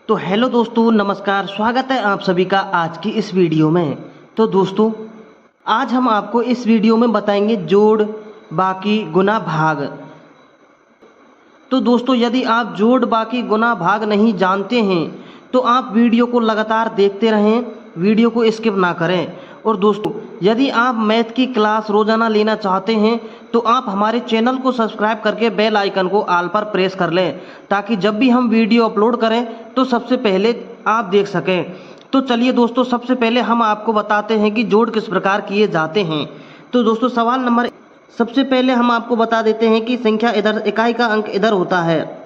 तो हेलो दोस्तों, नमस्कार। स्वागत है आप सभी का आज की इस वीडियो में। तो दोस्तों, आज हम आपको इस वीडियो में बताएंगे जोड़, बाकी, गुना, भाग। तो दोस्तों, यदि आप जोड़, बाकी, गुना, भाग नहीं जानते हैं तो आप वीडियो को लगातार देखते रहें, वीडियो को स्किप ना करें। और दोस्तों, यदि आप मैथ की क्लास रोजाना लेना चाहते हैं तो आप हमारे चैनल को सब्सक्राइब करके बेल आइकन को ऑल पर प्रेस कर लें, ताकि जब भी हम वीडियो अपलोड करें तो सबसे पहले आप देख सकें। तो चलिए दोस्तों, सबसे पहले हम आपको बताते हैं कि जोड़ किस प्रकार किए जाते हैं। तो दोस्तों, सवाल नंबर सबसे पहले हम आपको बता देते हैं कि संख्या इधर, इकाई का अंक इधर होता है।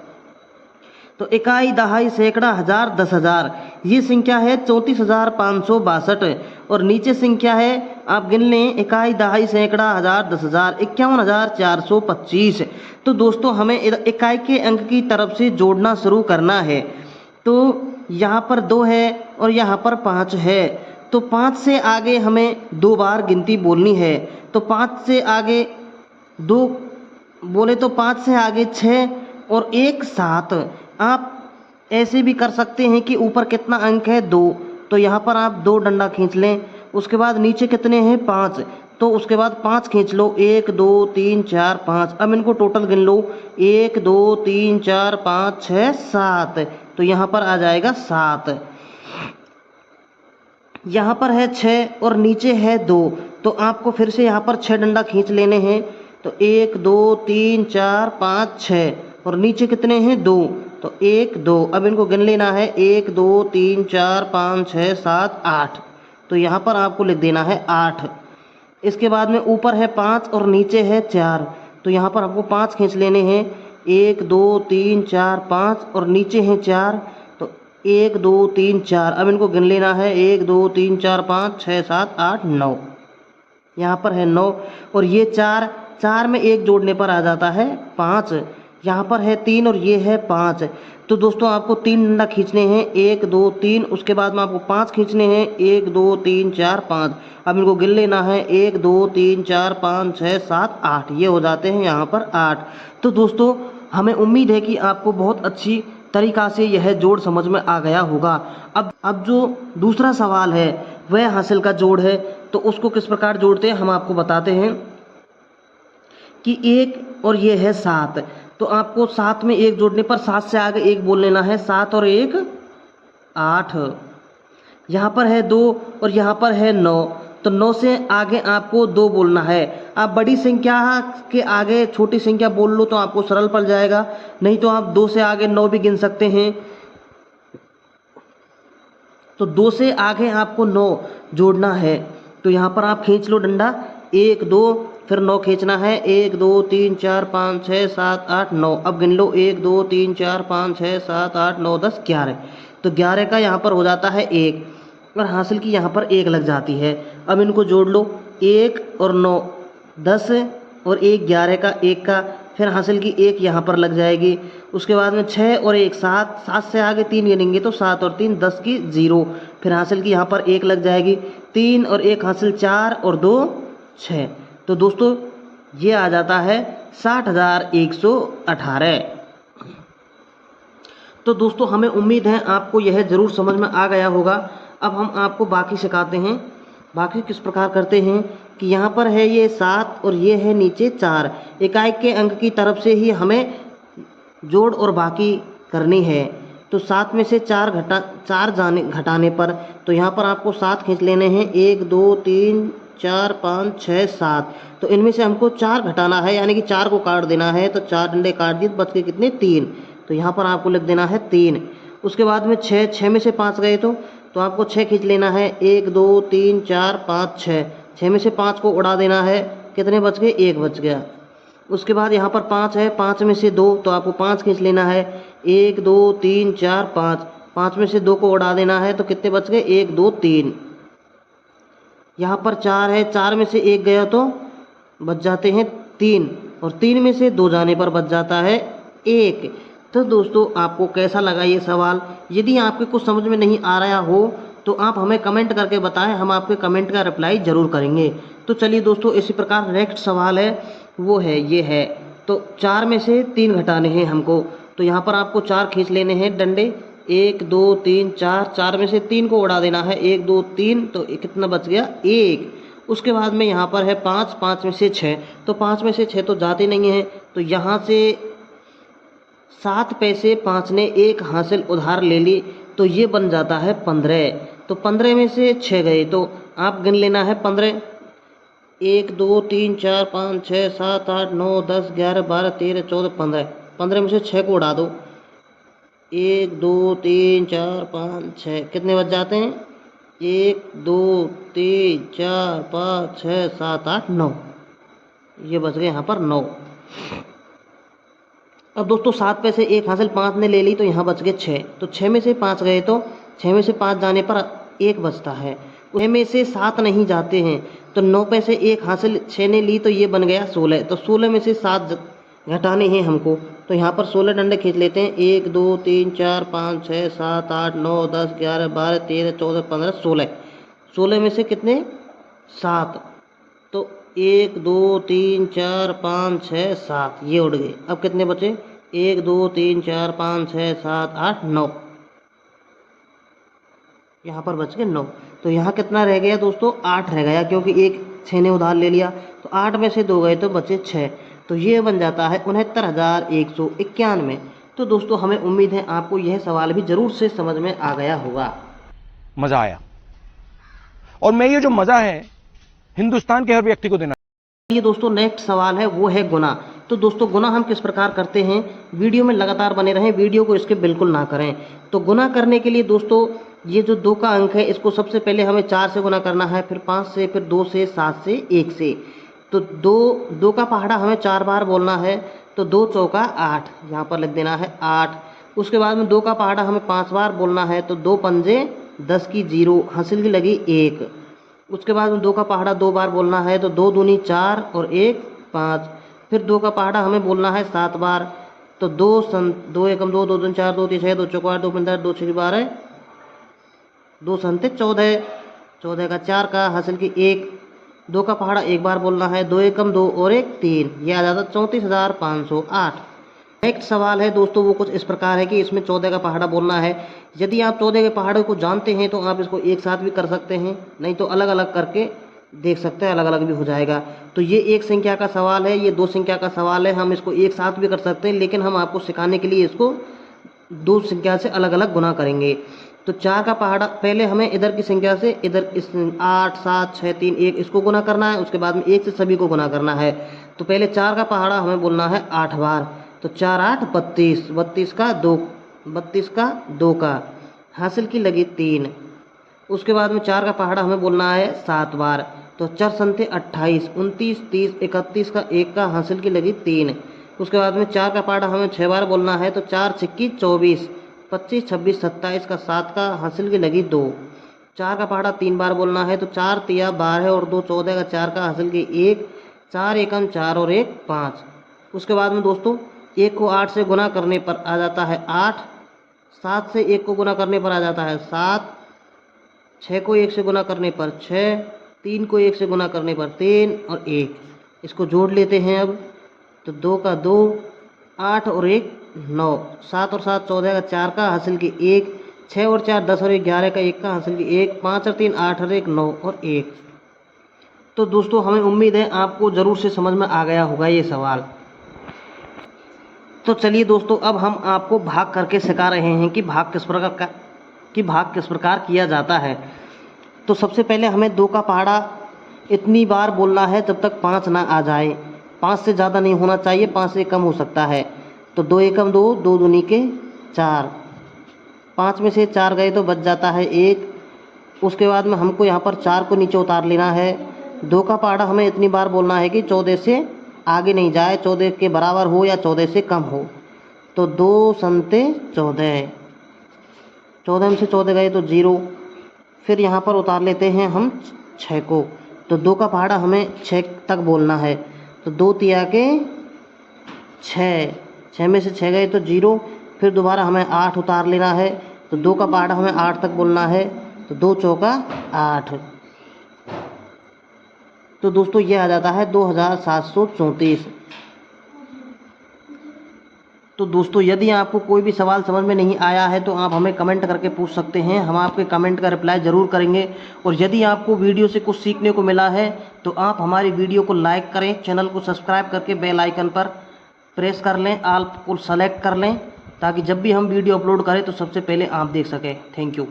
तो इकाई, दहाई, सैकड़ा, हजार, 10,000, ये संख्या है 34,562। और नीचे संख्या है, आप गिन लें, इकाई, दहाई, सैकड़ा, हजार, 10,000, 51,425। तो दोस्तों, हमें इकाई के अंक की तरफ से जोड़ना शुरू करना है। तो यहाँ पर 2 है और यहाँ पर 5 है। तो 5 से आगे हमें 2 बार गिनती बोलनी है। तो 5 से आगे 2 बोले तो 5 से आगे 6 और 1 7। आप ऐसे भी कर सकते हैं कि ऊपर कितना अंक है 2, तो यहाँ पर आप 2 डंडा खींच लें। उसके बाद नीचे कितने हैं 5, तो उसके बाद 5 खींच लो, 1 2 3 4 5। अब इनको टोटल गिन लो, 1 2 3 4 5 6 7। तो यहाँ पर आ जाएगा 7। यहाँ पर है 6 और नीचे है 2, तो आपको फिर से यहाँ पर 6 डंडा खींच लेने हैं। तो 1 2 3 4 5 6 और नीचे कितने हैं 2, तो 1 2। अब इनको गिन लेना है, 1 2 3 4 5 6 7 8। तो यहाँ पर आपको लिख देना है 8। इसके बाद में ऊपर है 5 और नीचे है 4, तो यहाँ पर आपको 5 खींच लेने हैं, 1 2 3 4 5 और नीचे हैं 4। तो 1 2 3 4। अब इनको गिन लेना है, 1 2 3 4 5 6 7 8 9। यहाँ पर है 9 और ये 4 में 1 जोड़ने पर आ जाता है 5। यहाँ पर है 3 और ये है 5। तो दोस्तों, आपको 3 डंडा खींचने हैं, 1 2 3। उसके बाद में आपको 5 खींचने हैं, 1 2 3 4 5। अब इनको गिन लेना है, 1 2 3 4 5 6 7 8। ये हो जाते हैं यहाँ पर 8। तो दोस्तों, हमें उम्मीद है कि आपको बहुत अच्छी तरीक़ा से यह जोड़ समझ में आ गया होगा। अब जो दूसरा सवाल है वह हासिल का जोड़ है। तो उसको किस प्रकार जोड़ते हैं हम आपको बताते हैं कि 1 और ये है 7। तो आपको 7 में 1 जोड़ने पर 7 से आगे 1 बोल लेना है, 7 और 1 8। यहाँ पर है 2 और यहाँ पर है 9, तो 9 से आगे आपको 2 बोलना है। आप बड़ी संख्या के आगे छोटी संख्या बोल लो तो आपको सरल पड़ जाएगा, नहीं तो आप 2 से आगे 9 भी गिन सकते हैं। तो 2 से आगे आपको 9 जोड़ना है। तो यहाँ पर आप खींच लो डंडा, 1 2 फिर 9 खींचना है, 1 2 3 4 5 6 7 8 9। अब गिन लो, 1 2 3 4 5 6 7 8 9 10 11। तो 11 का यहाँ पर हो जाता है 1 और हासिल की यहाँ पर 1 लग जाती है। अब इनको जोड़ लो, 1 और 9 10 और 1 11 का 1 का, फिर हासिल की 1 यहाँ पर लग जाएगी। उसके बाद में 6 और 1 7, 7 से आगे 3 गिनेंगे तो 7 और 3 10 की 0। फिर हासिल की यहाँ पर 1 लग जाएगी, 3 और 1 हासिल 4 और 2 6। तो दोस्तों, ये आ जाता है 60,118। तो दोस्तों, हमें उम्मीद है आपको यह ज़रूर समझ में आ गया होगा। अब हम आपको बाकी सिखाते हैं। बाकी किस प्रकार करते हैं कि यहाँ पर है ये 7 और ये है नीचे 4। इकाई के अंक की तरफ से ही हमें जोड़ और बाकी करनी है। तो 7 में से 4 घटाने पर, तो यहाँ पर आपको 7 खींच लेने हैं, 1 2 3 4 5 6 7। तो इनमें से हमको 4 घटाना है, यानी कि 4 को काट देना है। तो 4 डंडे काट दिए, बच के कितने 3। तो यहाँ पर आपको लिख देना है 3। उसके बाद में 6 में से 5 गए तो आपको 6 खींच लेना है, 1 2 3 4 5 6। 6 में से 5 को उड़ा देना है, कितने बच गए 1 बच गया। उसके बाद यहाँ पर 5 है, 5 में से 2, तो आपको 5 खींच लेना है, 1 2 3 4 5। 5 में से 2 को उड़ा देना है, तो कितने बच गए 1 2 3। यहाँ पर 4 है, 4 में से 1 गया तो बच जाते हैं 3 और 3 में से 2 जाने पर बच जाता है 1। तो दोस्तों, आपको कैसा लगा ये सवाल? यदि आपके कुछ समझ में नहीं आ रहा हो तो आप हमें कमेंट करके बताएं, हम आपके कमेंट का रिप्लाई ज़रूर करेंगे। तो चलिए दोस्तों, इसी प्रकार नेक्स्ट सवाल है, वो है ये है। तो 4 में से 3 घटाने हैं हमको। तो यहाँ पर आपको 4 खींच लेने हैं डंडे, 1 2 3 4, 4 में से 3 को उड़ा देना है, 1 2 3, तो कितना बच गया 1। उसके बाद में यहाँ पर है 5, 5 में से 6, तो 5 में से 6 तो जाते नहीं है, तो यहाँ से 7 पैसे 5 ने एक हासिल उधार ले ली, तो ये बन जाता है 15। तो 15 में से 6 गए, तो आप गिन लेना है 15, 1 2 3 4 5 6 7 8 9 10 11 12 13 14 15, 15 में से 6 को उड़ा दो, 1 2 3 4 5 6, कितने बच जाते हैं 1 2 3 4 5 6 7 8 9, ये बच गए यहाँ पर 9। अब दोस्तों 7 पैसे एक हासिल 5 ने ले ली, तो यहाँ बच गए 6, तो 6 में से 5 गए, तो 6 में से 5 जाने पर 1 बचता है, 6 में से 7 नहीं जाते हैं, तो 9 पैसे एक हासिल 6 ने ली, तो ये बन गया 16, तो 16 में से 7 घटाने हैं हमको, तो यहाँ पर 16 डंडे खींच लेते हैं, 1 2 3 4 5 6 7 8 9 10 11 12 13 14 15 16, 16 में से कितने 7, तो 1 2 3 4 5 6 7, ये उड़ गए। अब कितने बचे 1 2 3 4 5 6 7 8 9, यहाँ पर बच गए 9, तो यहाँ कितना रह गया दोस्तों 8 रह गया, क्योंकि एक 6 ने उधार ले लिया, तो 8 में से 2 गए तो बचे 6, तो ये बन जाता है 69,191। तो दोस्तों हमें उम्मीद है आपको यह सवाल भी जरूर से समझ में आ गया होगा। मजा आया, और मैं ये जो मजा है हिंदुस्तान के हर व्यक्ति को देना। ये दोस्तों नेक्स्ट सवाल है, वो है गुना। तो दोस्तों गुना हम किस प्रकार करते हैं, वीडियो में लगातार बने रहें, वीडियो को इसके बिल्कुल ना करें। तो गुना करने के लिए दोस्तों ये जो 2 का अंक है, इसको सबसे पहले हमें 4 से गुना करना है, फिर 5 से, फिर 2 से, 7 से, 1 से। तो 2 का पहाड़ा हमें 4 बार बोलना है, तो 2 चौका 8, यहाँ पर लिख देना है 8। उसके बाद में 2 का पहाड़ा हमें 5 बार बोलना है, तो 2 पंजे 10 की 0, हासिल की लगी 1। उसके बाद में 2 का पहाड़ा 2 बार बोलना है, तो 2 दूनी 4 और 1 5। फिर 2 का पहाड़ा हमें बोलना है 7 बार, तो 2 एकम 2, 2 दूनी 4, 2 तीन 6, 2 चौका 8, 2 पंजा 2 6 12, 2 संते 14, 14 का 4 का हासिल की 1। 2 का पहाड़ा 1 बार बोलना है, 2 एकम 2 और 1 3, यह आ जाता 34,508। नेक्स्ट सवाल है दोस्तों, वो कुछ इस प्रकार है कि इसमें 14 का पहाड़ा बोलना है। यदि आप 14 के पहाड़े को जानते हैं तो आप इसको एक साथ भी कर सकते हैं, नहीं तो अलग अलग करके देख सकते हैं, अलग अलग भी हो जाएगा। तो ये एक संख्या का सवाल है, ये 2 संख्या का सवाल है, हम इसको एक साथ भी कर सकते हैं, लेकिन हम आपको सिखाने के लिए इसको 2 संख्या से अलग अलग गुना करेंगे। तो 4 का पहाड़ा पहले हमें इधर की संख्या से, इधर इस 8 7 6 3 1 इसको गुना करना है, उसके बाद में 1 से सभी को गुना करना है। तो पहले 4 का पहाड़ा हमें बोलना है 8 बार, तो 4 8 32, 32 का 2, 32 का 2 का हासिल की लगी 3। उसके बाद में 4 का पहाड़ा हमें बोलना है 7 बार, तो 4 संते 28, 29 30 31 का 1 का हासिल की लगी 3। उसके बाद में 4 का पहाड़ा हमें 6 बार बोलना है, तो 4 छिक्की 24, 25 26 27 का 7 का हासिल की लगी 2। 4 का पहाड़ा 3 बार बोलना है, तो 4 तिया 12 और 2 14 का 4 का हासिल की 1, 4 एकम 4 और 1 5। उसके बाद में दोस्तों 1 को 8 से गुना करने पर आ जाता है 8, 7 से 1 को गुना करने पर आ जाता है 7, 6 को 1 से गुना करने पर 6, 3 को 1 से गुना करने पर 3 और 1। इसको जोड़ लेते हैं अब, तो 2 का 2, 8 और 1 9, 7 और 7 14 का 4 का हासिल की 1, 6 और 4 10 और 11 का 1 का हासिल की 1, 5 और 3 8 और 1 9 और 1। तो दोस्तों हमें उम्मीद है आपको ज़रूर से समझ में आ गया होगा ये सवाल। तो चलिए दोस्तों अब हम आपको भाग करके सिखा रहे हैं कि भाग किस प्रकार किया जाता है। तो सबसे पहले हमें 2 का पहाड़ा इतनी बार बोलना है जब तक 5 ना आ जाए, 5 से ज़्यादा नहीं होना चाहिए, 5 से कम हो सकता है। तो 2 एकम 2, 2 दूनी के 4, 5 में से 4 गए तो बच जाता है 1। उसके बाद में हमको यहाँ पर 4 को नीचे उतार लेना है। 2 का पहाड़ा हमें इतनी बार बोलना है कि 14 से आगे नहीं जाए, 14 के बराबर हो या 14 से कम हो। तो 2 संते 14, 14 में से 14 गए तो 0। फिर यहाँ पर उतार लेते हैं हम 6 को, तो 2 का पहाड़ा हमें 6 तक बोलना है, तो 2 तिया के 6, 6 में से 6 गए तो 0। फिर दोबारा हमें 8 उतार लेना है, तो 2 का पहाड़ा हमें 8 तक बोलना है, तो 2 चौका 8। तो दोस्तों ये आ जाता है 2734। तो दोस्तों यदि आपको कोई भी सवाल समझ में नहीं आया है तो आप हमें कमेंट करके पूछ सकते हैं, हम आपके कमेंट का रिप्लाई ज़रूर करेंगे। और यदि आपको वीडियो से कुछ सीखने को मिला है तो आप हमारी वीडियो को लाइक करें, चैनल को सब्सक्राइब करके बेल आइकन पर प्रेस कर लें, ऑल को सेलेक्ट कर लें, ताकि जब भी हम वीडियो अपलोड करें तो सबसे पहले आप देख सकें। Thank you.